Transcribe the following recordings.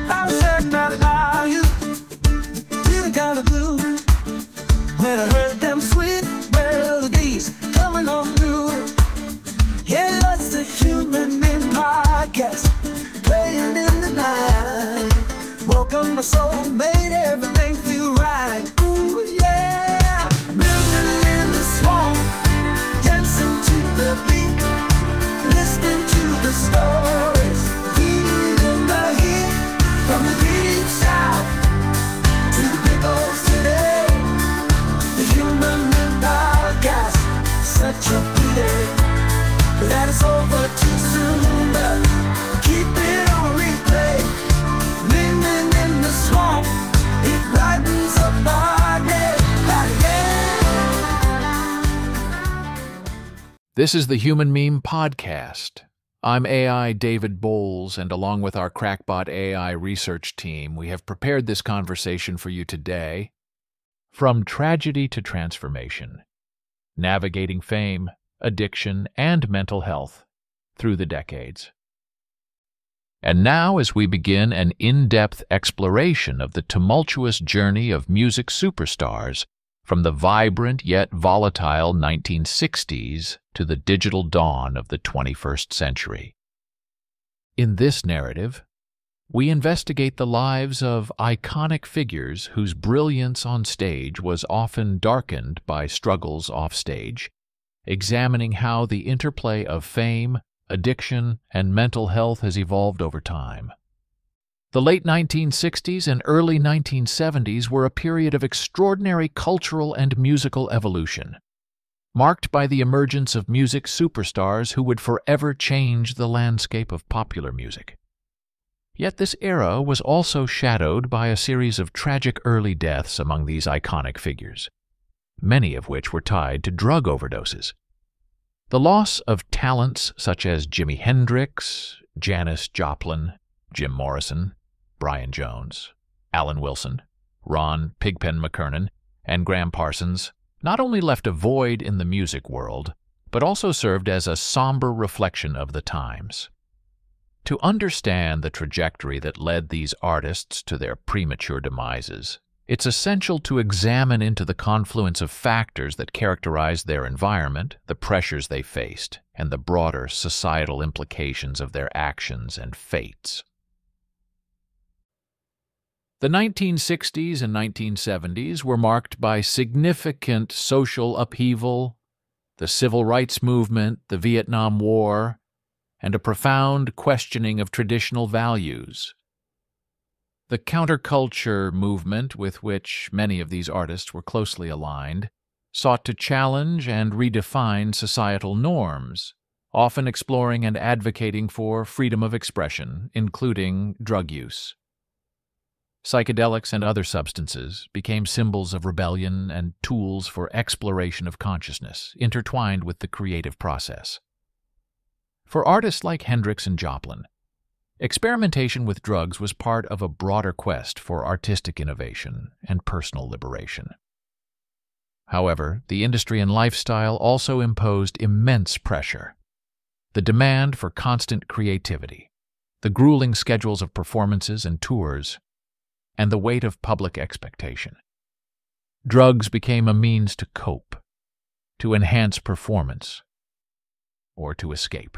I'm certain about you. Feeling kind of blue when I heard them sweet melodies coming on through. Yeah, it's the Human Being Podcast, playing in the night. Welcome my soul, made everything feel right. Ooh, yeah. Moving in the swamp, dancing to the beat, listening to the stories, feeling the heat from the deep south to the big old city. The Human Being Podcast, such a pity that it's over too soon, but keep it on replay. Living in the swamp, it lightens up my day. This is the Human Meme Podcast. I'm AI David Bowles, and along with our Crackbot AI research team, we have prepared this conversation for you today. From tragedy to transformation, navigating fame, addiction, and mental health through the decades. And now, as we begin an in-depth exploration of the tumultuous journey of music superstars from the vibrant yet volatile 1960s to the digital dawn of the 21st century. In this narrative, we investigate the lives of iconic figures whose brilliance on stage was often darkened by struggles offstage, examining how the interplay of fame, addiction, and mental health has evolved over time. The late 1960s and early 1970s were a period of extraordinary cultural and musical evolution, marked by the emergence of music superstars who would forever change the landscape of popular music. Yet this era was also shadowed by a series of tragic early deaths among these iconic figures, many of which were tied to drug overdoses. The loss of talents such as Jimi Hendrix, Janis Joplin, Jim Morrison, Brian Jones, Alan Wilson, Ron Pigpen McKernan, and Gram Parsons not only left a void in the music world, but also served as a somber reflection of the times. To understand the trajectory that led these artists to their premature demises, it's essential to examine into the confluence of factors that characterized their environment, the pressures they faced, and the broader societal implications of their actions and fates. The 1960s and 1970s were marked by significant social upheaval, the civil rights movement, the Vietnam War, and a profound questioning of traditional values. The counterculture movement, with which many of these artists were closely aligned, sought to challenge and redefine societal norms, often exploring and advocating for freedom of expression, including drug use. Psychedelics and other substances became symbols of rebellion and tools for exploration of consciousness, intertwined with the creative process. For artists like Hendrix and Joplin, experimentation with drugs was part of a broader quest for artistic innovation and personal liberation. However, the industry and lifestyle also imposed immense pressure. The demand for constant creativity, the grueling schedules of performances and tours, and the weight of public expectation. Drugs became a means to cope, to enhance performance, or to escape.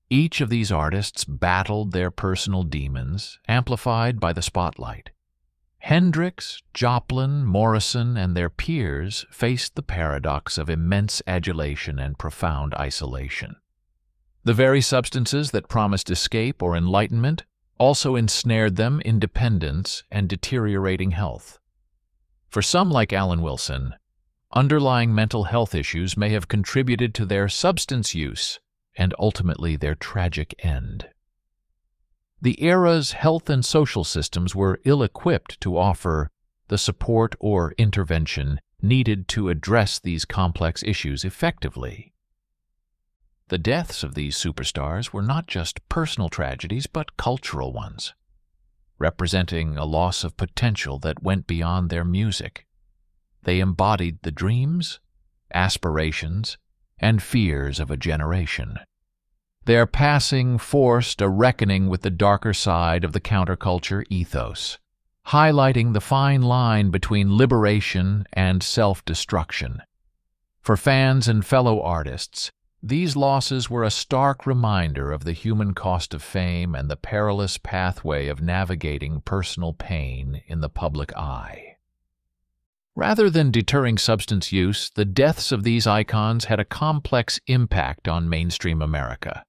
Each of these artists battled their personal demons, amplified by the spotlight. Hendrix, Joplin, Morrison, and their peers faced the paradox of immense adulation and profound isolation. The very substances that promised escape or enlightenment also ensnared them in dependence and deteriorating health. For some, like Alan Wilson, underlying mental health issues may have contributed to their substance use and ultimately their tragic end. The era's health and social systems were ill-equipped to offer the support or intervention needed to address these complex issues effectively. The deaths of these superstars were not just personal tragedies, but cultural ones, representing a loss of potential that went beyond their music. They embodied the dreams, aspirations, and fears of a generation. Their passing forced a reckoning with the darker side of the counterculture ethos, highlighting the fine line between liberation and self-destruction. For fans and fellow artists, these losses were a stark reminder of the human cost of fame and the perilous pathway of navigating personal pain in the public eye. Rather than deterring substance use, the deaths of these icons had a complex impact on mainstream America.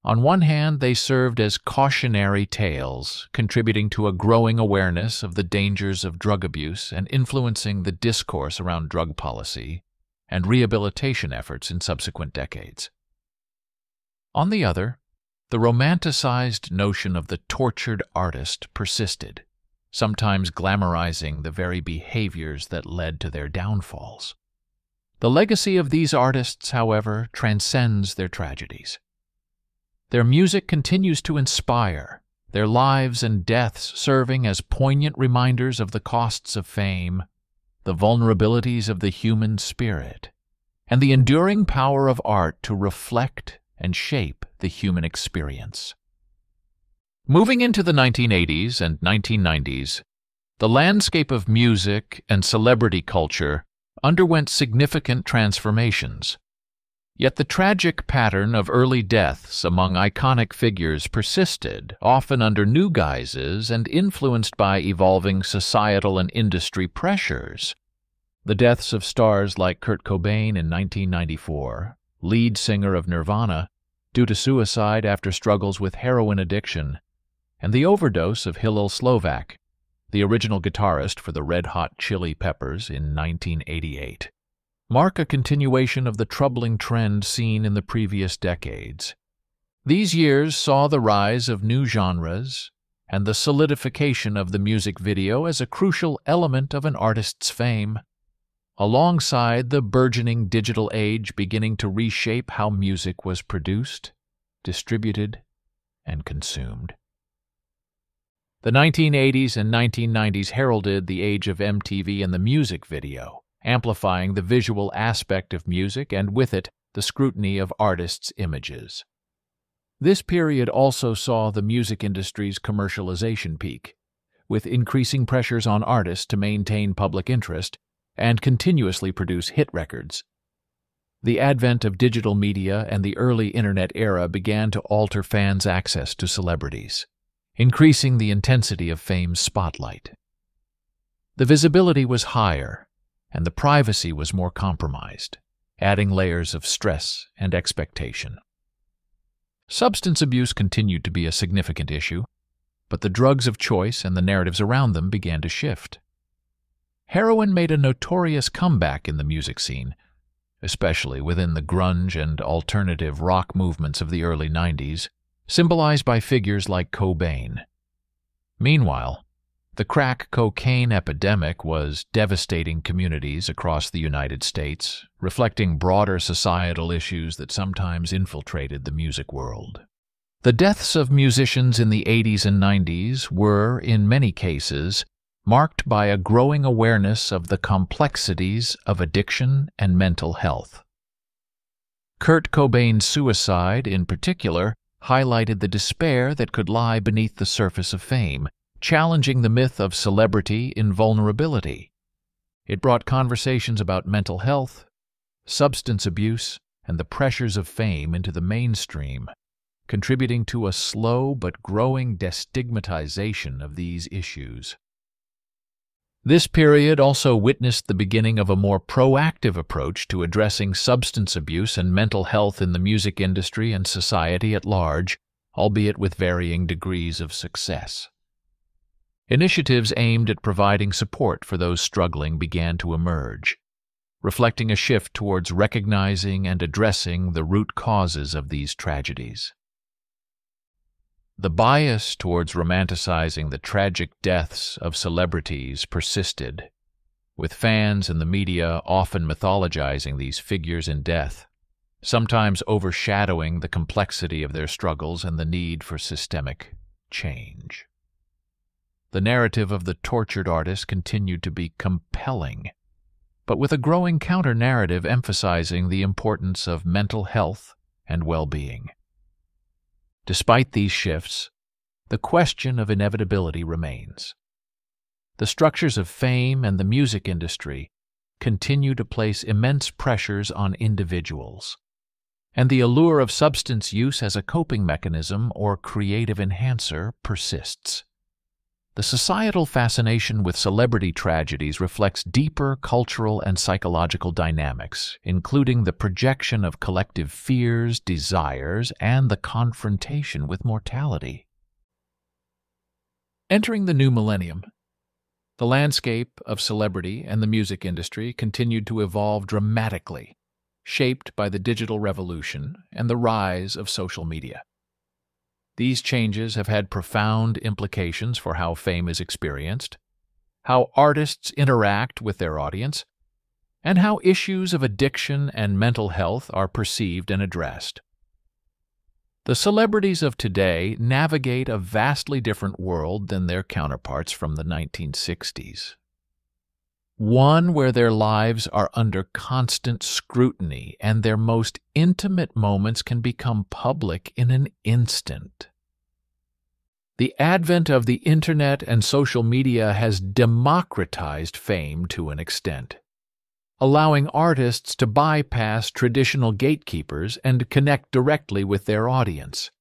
On one hand, they served as cautionary tales, contributing to a growing awareness of the dangers of drug abuse and influencing the discourse around drug policy and rehabilitation efforts in subsequent decades. On the other, the romanticized notion of the tortured artist persisted, sometimes glamorizing the very behaviors that led to their downfalls. The legacy of these artists, however, transcends their tragedies. Their music continues to inspire, their lives and deaths serving as poignant reminders of the costs of fame, the vulnerabilities of the human spirit, and the enduring power of art to reflect and shape the human experience. Moving into the 1980s and 1990s, the landscape of music and celebrity culture underwent significant transformations. Yet the tragic pattern of early deaths among iconic figures persisted, often under new guises and influenced by evolving societal and industry pressures. The deaths of stars like Kurt Cobain in 1994, lead singer of Nirvana, due to suicide after struggles with heroin addiction, and the overdose of Hillel Slovak, the original guitarist for the Red Hot Chili Peppers in 1988. Mark a continuation of the troubling trend seen in the previous decades. These years saw the rise of new genres and the solidification of the music video as a crucial element of an artist's fame, alongside the burgeoning digital age beginning to reshape how music was produced, distributed, and consumed. The 1980s and 1990s heralded the age of MTV and the music video, amplifying the visual aspect of music and, with it, the scrutiny of artists' images. This period also saw the music industry's commercialization peak, with increasing pressures on artists to maintain public interest and continuously produce hit records. The advent of digital media and the early internet era began to alter fans' access to celebrities, increasing the intensity of fame's spotlight. The visibility was higher, and the privacy was more compromised, adding layers of stress and expectation. Substance abuse continued to be a significant issue, but the drugs of choice and the narratives around them began to shift. Heroin made a notorious comeback in the music scene, especially within the grunge and alternative rock movements of the early 90s, symbolized by figures like Cobain. Meanwhile, the crack cocaine epidemic was devastating communities across the United States, reflecting broader societal issues that sometimes infiltrated the music world. The deaths of musicians in the 80s and 90s were, in many cases, marked by a growing awareness of the complexities of addiction and mental health. Kurt Cobain's suicide, in particular, highlighted the despair that could lie beneath the surface of fame, challenging the myth of celebrity invulnerability. It brought conversations about mental health, substance abuse, and the pressures of fame into the mainstream, contributing to a slow but growing destigmatization of these issues. This period also witnessed the beginning of a more proactive approach to addressing substance abuse and mental health in the music industry and society at large, albeit with varying degrees of success. Initiatives aimed at providing support for those struggling began to emerge, reflecting a shift towards recognizing and addressing the root causes of these tragedies. The bias towards romanticizing the tragic deaths of celebrities persisted, with fans and the media often mythologizing these figures in death, sometimes overshadowing the complexity of their struggles and the need for systemic change. The narrative of the tortured artist continued to be compelling, but with a growing counter-narrative emphasizing the importance of mental health and well-being. Despite these shifts, the question of inevitability remains. The structures of fame and the music industry continue to place immense pressures on individuals, and the allure of substance use as a coping mechanism or creative enhancer persists. The societal fascination with celebrity tragedies reflects deeper cultural and psychological dynamics, including the projection of collective fears, desires, and the confrontation with mortality. Entering the new millennium, the landscape of celebrity and the music industry continued to evolve dramatically, shaped by the digital revolution and the rise of social media. These changes have had profound implications for how fame is experienced, how artists interact with their audience, and how issues of addiction and mental health are perceived and addressed. The celebrities of today navigate a vastly different world than their counterparts from the 1960s. One where their lives are under constant scrutiny and their most intimate moments can become public in an instant. The advent of the internet and social media has democratized fame to an extent, allowing artists to bypass traditional gatekeepers and connect directly with their audience.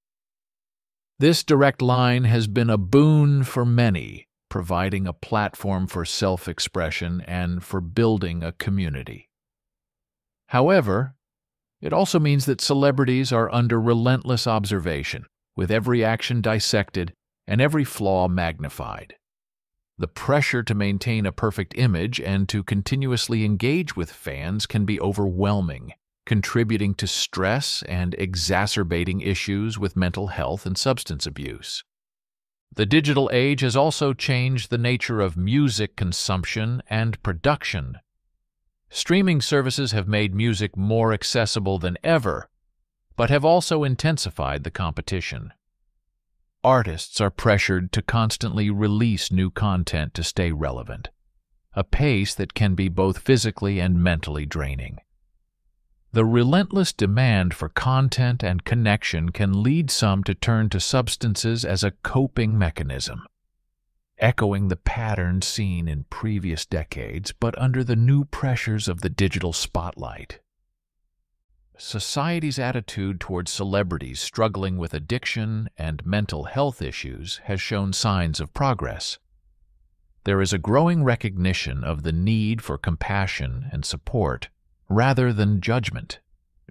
This direct line has been a boon for many, providing a platform for self-expression and for building a community. However, it also means that celebrities are under relentless observation, with every action dissected and every flaw magnified. The pressure to maintain a perfect image and to continuously engage with fans can be overwhelming, contributing to stress and exacerbating issues with mental health and substance abuse. The digital age has also changed the nature of music consumption and production. Streaming services have made music more accessible than ever, but have also intensified the competition. Artists are pressured to constantly release new content to stay relevant, a pace that can be both physically and mentally draining. The relentless demand for content and connection can lead some to turn to substances as a coping mechanism, echoing the pattern seen in previous decades but under the new pressures of the digital spotlight. Society's attitude towards celebrities struggling with addiction and mental health issues has shown signs of progress. There is a growing recognition of the need for compassion and support rather than judgment,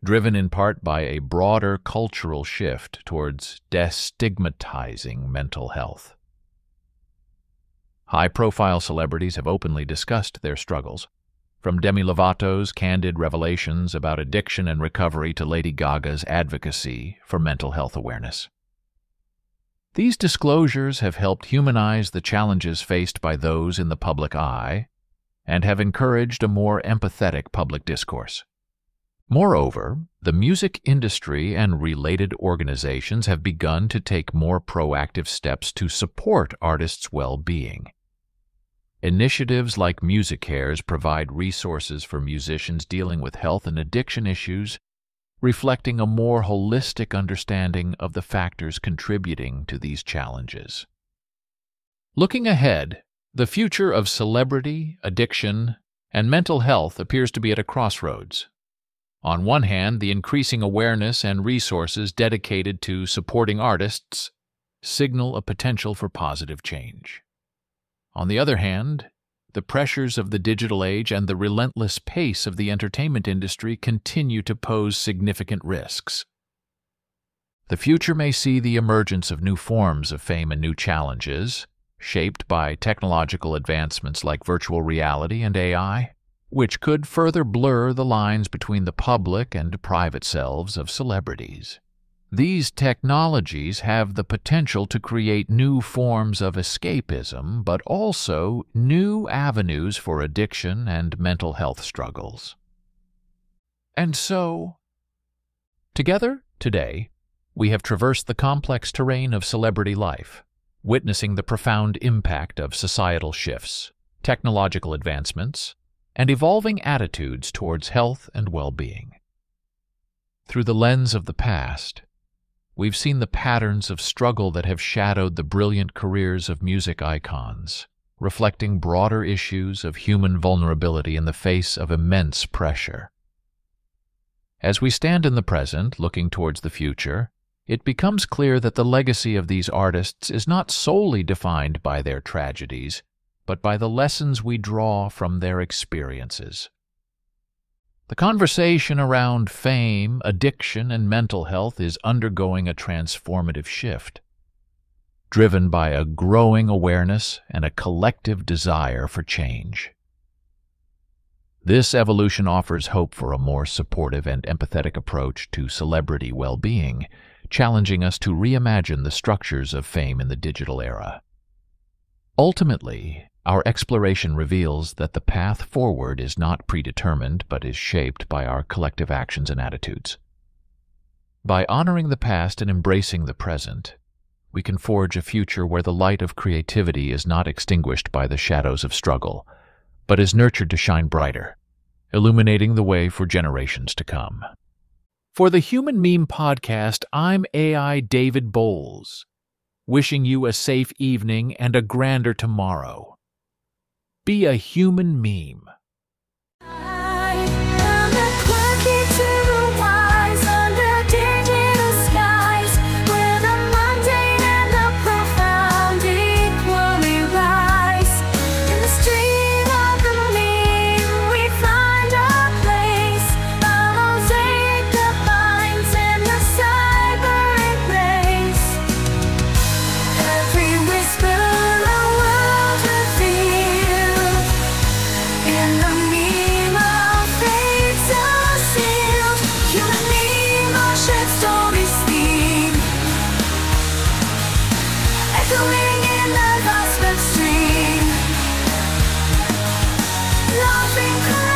driven in part by a broader cultural shift towards destigmatizing mental health. High-profile celebrities have openly discussed their struggles, from Demi Lovato's candid revelations about addiction and recovery to Lady Gaga's advocacy for mental health awareness. These disclosures have helped humanize the challenges faced by those in the public eye and have encouraged a more empathetic public discourse. Moreover, the music industry and related organizations have begun to take more proactive steps to support artists' well-being. Initiatives like Music Cares provide resources for musicians dealing with health and addiction issues, reflecting a more holistic understanding of the factors contributing to these challenges. Looking ahead, the future of celebrity, addiction, and mental health appears to be at a crossroads. On one hand, the increasing awareness and resources dedicated to supporting artists signal a potential for positive change. On the other hand, the pressures of the digital age and the relentless pace of the entertainment industry continue to pose significant risks. The future may see the emergence of new forms of fame and new challenges, shaped by technological advancements like virtual reality and AI, which could further blur the lines between the public and private selves of celebrities. These technologies have the potential to create new forms of escapism, but also new avenues for addiction and mental health struggles. And so, together, today, we have traversed the complex terrain of celebrity life, witnessing the profound impact of societal shifts, technological advancements, and evolving attitudes towards health and well-being. Through the lens of the past, we've seen the patterns of struggle that have shadowed the brilliant careers of music icons, reflecting broader issues of human vulnerability in the face of immense pressure. As we stand in the present, looking towards the future, it becomes clear that the legacy of these artists is not solely defined by their tragedies, but by the lessons we draw from their experiences. The conversation around fame, addiction, and mental health is undergoing a transformative shift, driven by a growing awareness and a collective desire for change. This evolution offers hope for a more supportive and empathetic approach to celebrity well-being, challenging us to reimagine the structures of fame in the digital era. Ultimately, our exploration reveals that the path forward is not predetermined but is shaped by our collective actions and attitudes. By honoring the past and embracing the present, we can forge a future where the light of creativity is not extinguished by the shadows of struggle, but is nurtured to shine brighter, illuminating the way for generations to come. For the Human Meme Podcast, I'm AI David Bowles, wishing you a safe evening and a grander tomorrow. Be a human meme. Echoing in the cosmic stream, laughing.